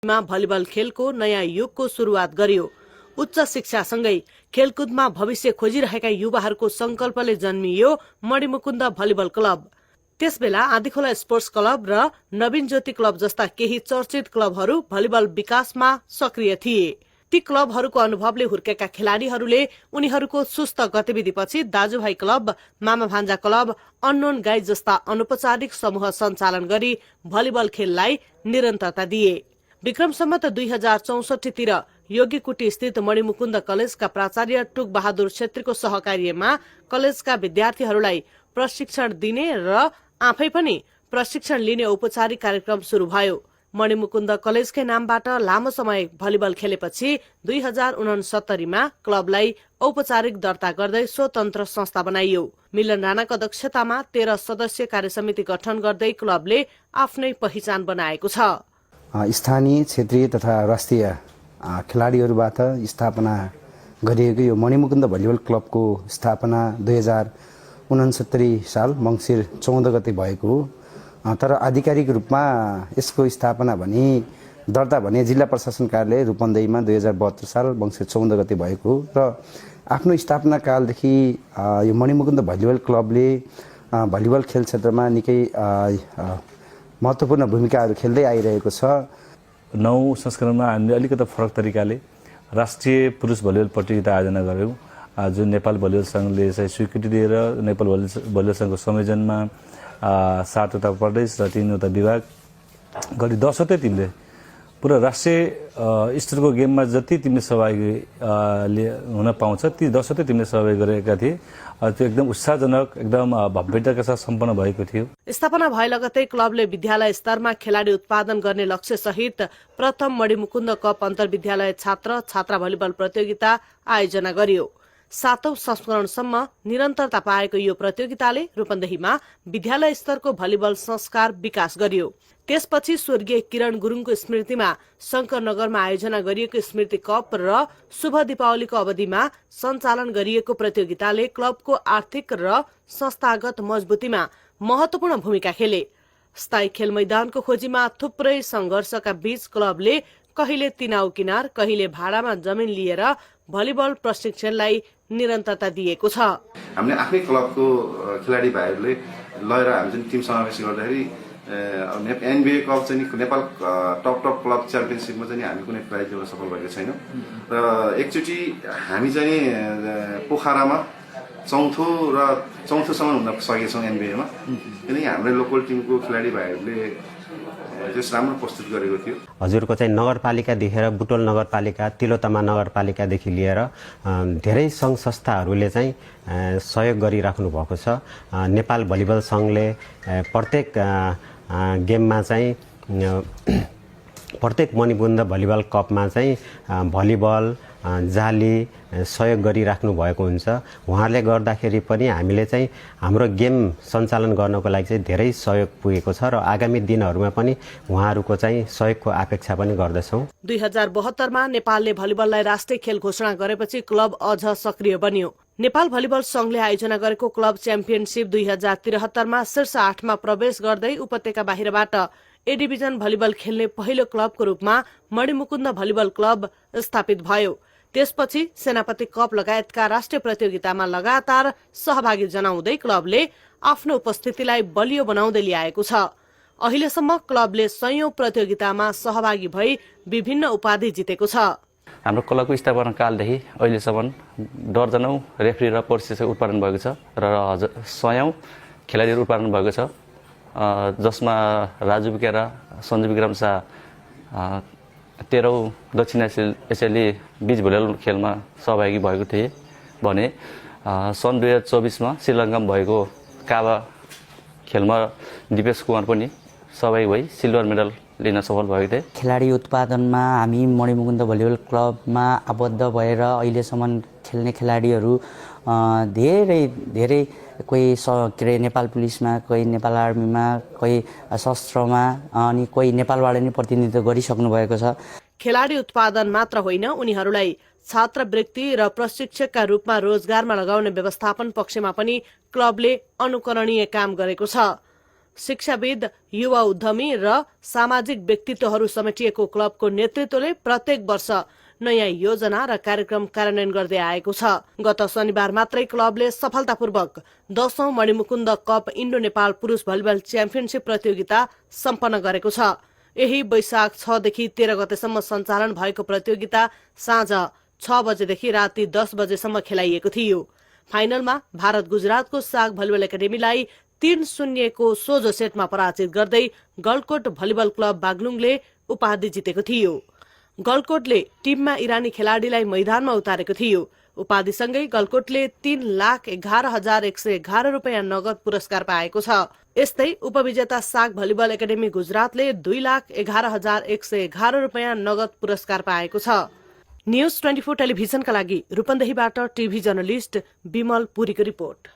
Volleyball खेलको नयाँ युगको सुरुवात गरियो। उच्च शिक्षासँगै खेलकुदमा भविष्य खोजिरहेका युवाहरूको संकल्पले जन्मियो मणिमुकुन्द भलिबल क्लब। त्यसबेला आँधीखोला स्पोर्ट्स क्लब र नवीन ज्योति क्लब जस्ता केही चर्चित क्लबहरू भलिबल विकासमा सक्रिय थिए। ती क्लबहरूको अनुभवले हुर्केका खेलाड़ीहरूले उनीहरूको सुस्त गतिविधिपछि दाजुभाइ क्लब, मामा भान्जा क्लब, अननोन गाइड जस्ता अनौपचारिक समूह सञ्चालन गरी भलिबल खेललाई निरन्तरता दिए। विक्रम सम्मत 2064 तिर योगीकुटी स्थित मणिमुकुन्द कलेजका प्राचार्य टुक बहादुर छेत्रीको सहकार्यमा कलेजका विद्यार्थीहरूलाई प्रशिक्षण दिने र आफै पनि प्रशिक्षण लिने औपचारिक कार्यक्रम शुरू भयो। मणिमुकुन्द कलेजकै नामबाट लामो समय भलिबल खेलेपछि 2069 मा क्लबलाई औपचारिक दर्ता गर्दै स्वतन्त्र संस्था बनाइयो। मिलन राणाको अध्यक्षतामा 13 सदस्यीय कार्यसमिति गठन गर्दै क्लबले आफ्नै पहिचान बनाएको छ। स्थानीय, क्षेत्रीय तथा राष्ट्रिय खेलाडीहरूबाट स्थापना गरिएको यो मणिमुकुन्द भलिबल क्लबको स्थापना 2069 साल मङ्सिर 14 गते भएको हो। तर आधिकारिक रूपमा यसको स्थापना भने दर्ता भने जिल्ला प्रशासन कार्यालय रूपन्देहीमा 2072 साल मङ्सिर 14 गते भएको हो। र आफ्नो स्थापना कालदेखि यो मणिमुकुन्द भलिबल क्लबले भलिबल खेल क्षेत्रमा निकै महत्त्वपूर्ण भूमिकाहरू खेल्दै आइरहेको छ। 9 संस्करणमा हामीले अलिकति फरक तरिकाले राष्ट्रिय पुरुष भलिबल प्रतियोगिता आयोजना गर्यौं, जुन नेपाल भलिबल संघले चाहिँ स्वीकृति दिएर नेपाल भलिबल संघको संयोजनमा 7 वटा प्रदेश र 3 वटा विभाग गरी 10 वटै टिमले पुरा राष्ट्रिय स्तरको गेममा जति टिमले सहभागी हुन पाउँछ ती 10 वटै टिमले सहभागी गरेका थिए। त्यो एकदम उत्साहजनक, एकदम भव्यताका साथ सम्पन्न भएको थियो। स्थापना भए लगतै क्लबले विद्यालय स्तरमा खेलाडी उत्पादन गर्ने लक्ष्य सहित प्रथम मणिमुकुन्द कप अन्तर्विद्यालय छात्र छात्रा भलिबल प्रतियोगिता आयोजना गरियो। 7औं संस्करणसम्म निरन्तरता पाएको यो प्रतियोगिताले रूपन्देहीमा विद्यालय स्तरको भलिबल संस्कार विकास गरियो। त्यसपछि स्वर्गीय किरण गुरुङको स्मृतिमा शंकरनगरमा आयोजना गरिएको स्मृति कप र शुभ दीपावलीको अवधिमा सञ्चालन गरिएको प्रतियोगिताले क्लबको आर्थिक र संस्थागत मजबुतीमा महत्वपूर्ण भूमिका खेले। स्थायी खेल मैदानको खोजीमा थुप्रै संघर्षका बीच क्लबले कहिले तिनाउ किनार, कहिले भाडामा जमिन लिएर भलिबल प्रशिक्षणलाई निरन्तरता दिएको छ। हामीले आफ्नै क्लबको खेलाडी भाइहरूले लगेर हामी जुन टिम समावेश गर्दाखेरि एनबिए कप चाहिँ नेपाल टप क्लब च्याम्पियनसिपमा चाहिँ हामी कुनै प्राइज ल्याउन सफल भएको छैनौँ। र एकचोटि हामी चाहिँ पोखरामा चौथोसम्म हुन सकेका छौँ एनबिएमा। किनकि हाम्रो लोकल टिमको खेलाडी भाइहरूले त्यस राम्रो प्रस्तुत गरेको थियो। हजुरको चाहिँ नगरपालिका देखेर बुटोल नगरपालिका, तिलोत्तमा नगरपालिकादेखि लिएर धेरै सङ्घ संस्थाहरूले चाहिँ सहयोग गरिराख्नु भएको छ। नेपाल भलिबल सङ्घले प्रत्येक गेममा चाहिँ प्रत्येक मणिमुकुन्द भलिबल कपमा चाहिँ भलिबल जाली सहयोग गरिराख्नु भएको हुन्छ। उहाँहरूले गर्दाखेरि पनि हामीले चाहिँ हाम्रो गेम सञ्चालन गर्नको लागि चाहिँ धेरै सहयोग पुगेको छ र आगामी दिनहरूमा पनि उहाँहरूको चाहिँ सहयोगको अपेक्षा पनि गर्दछौँ। 2072 मा नेपालले भलिबललाई राष्ट्रिय खेल घोषणा गरेपछि क्लब अझ सक्रिय बन्यो। नेपाल भलिबल संघले आयोजना गरेको क्लब च्याम्पियनसिप 2073 मा शीर्ष 8 मा प्रवेश गर्दै उपत्यका बाहिरबाट ए डिभिजन भलिबल खेल्ने पहिलो क्लबको रूपमा मणिमुकुन्द भलिबल क्लब स्थापित भयो। त्यसपछि सेनापति कप लगायतका राष्ट्रिय प्रतियोगितामा लगातार सहभागी जनाउँदै क्लबले आफ्नो उपस्थितिलाई बलियो बनाउँदै ल्याएको छ। अहिलेसम्म क्लबले 100औं प्रतियोगितामा सहभागी भई विभिन्न उपाधि जितेको छ। हाम्रो क्लबको स्थापना कालदेखि अहिलेसम्म दर्जनौं रेफ्री र प्रशिक्षक उत्पादन भएको छ र 100औं खेलाडीहरू उत्पादन भएको छ, जसमा राजु विकेरा, सञ्जु विक्रम शाह 13औं दक्षिण एसियाली बीच भलिबल खेलमा सहभागी भएको थिए भने सन् 2024 मा श्रीलङ्कामा भएको काबा खेलमा दिपेश कुमार पनि सहभागी भई सिल्भर मेडल लिन सफल भएको थिए। खेलाडी उत्पादनमा हामी मणिमुकुन्द भलिबल क्लबमा आबद्ध भएर अहिलेसम्म खेल्ने खेलाडीहरू धेरै कोही के अरे नेपाल पुलिसमा, कोही नेपाल आर्मीमा, कोही सशस्त्रमा अनि कोही नेपालबाट नै प्रतिनिधित्व गरिसक्नु भएको छ। खेलाडी उत्पादन मात्र होइन, उनीहरूलाई छात्रवृत्ति र प्रशिक्षकका रूपमा रोजगारमा लगाउने व्यवस्थापन पक्षमा पनि क्लबले अनुकरणीय काम गरेको छ। शिक्षाविद, युवा उद्यमी र सामाजिक व्यक्तित्वहरू समेटिएको क्लबको नेतृत्वले प्रत्येक वर्ष नयाँ योजना र कार्यक्रम कार्यान्वयन गर्दै आएको छ। गत शनिबार मात्रै क्लबले सफलतापूर्वक 10औं मणिमुकुन्द कप इन्डो नेपाल पुरुष भलिबल च्याम्पियनशिप प्रतियोगिता सम्पन्न गरेको छ। यही वैशाख 6 देखि 13 गतेसम्म सञ्चालन भएको प्रतियोगिता साँझ 6 बजेदेखि राति 10 बजेसम्म खेलाइएको थियो। फाइनलमा भारत गुजरातको साग भलिबल एकाडेमीलाई 3-0 को सोझो सेटमा पराजित गर्दै गलकोट भलिबल क्लब बागलुङले उपाधि जितेको थियो। गलकोटले टिममा इरानी खेलाडीलाई मैदानमा उतारेको थियो। उपाधिसँगै गलकोटले 3,11,111 रुपियाँ नगद पुरस्कार पाएको छ। यस्तै उपविजेता साग भलिबल एकाडेमी गुजरातले 2,11,111 रुपियाँ नगद पुरस्कार पाएको छ। न्यूज 24 टेलिभिजनका लागि रूपन्देहीबाट टिभी जर्नलिस्ट विमल पुरीको रिपोर्ट।